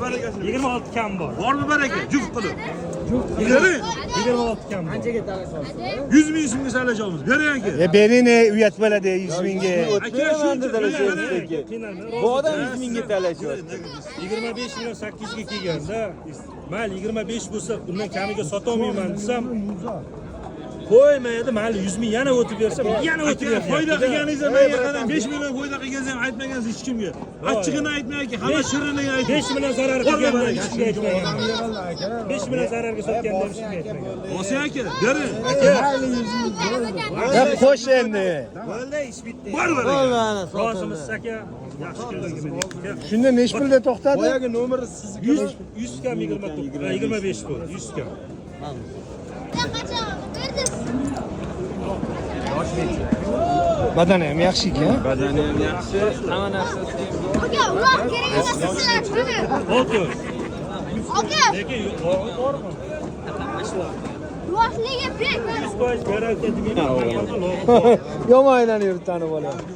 barakasi. 26 kam bor. Bormi baraka? Juft qilib. 26 kam bor. 100 ming so'mga salajamiz. Bering aka. Berini uyat bo'ladi 100 mingga. Aka shuncha Bu odam 100 mingga talashyapti. 25 million 800 ga kelganda, mayli 25 bo'lsa, undan kamiga sota olmayman desam, qo'ymaydi, mayli 100 ming yana o'tib bersam, yana o'tib beradi. Foyda qilganingizda menga qadam 5 million foyda qilgansiz ham aytmagansiz hech kimga. Achchig'ini aytmayki, hamma shirinini ayting. 5 million zarar qilganda hech kimga aytmagan. 5 million zararga sotganda hech kimga aytmagan. Bo'lsa aka, bering. Ya qo'sh endi. Bo'ldi, ish bitdi. Bor baraka. Rosimiz aka, yaxshi kelgan. Shunda nech pulda to'xtadi? Boyagi nomeri sizniki. 100 kam 25 pul, 100 kam. Badani ham yaxshi ekan. Badani ham yaxshi, hamma narsasi. Aka, uloq kerak emas sizlar shuni. O'tir. Aka, Lekin bormi? uloqliga bek. 100% garantija demayman. Yomon aylanib tanib olyapti.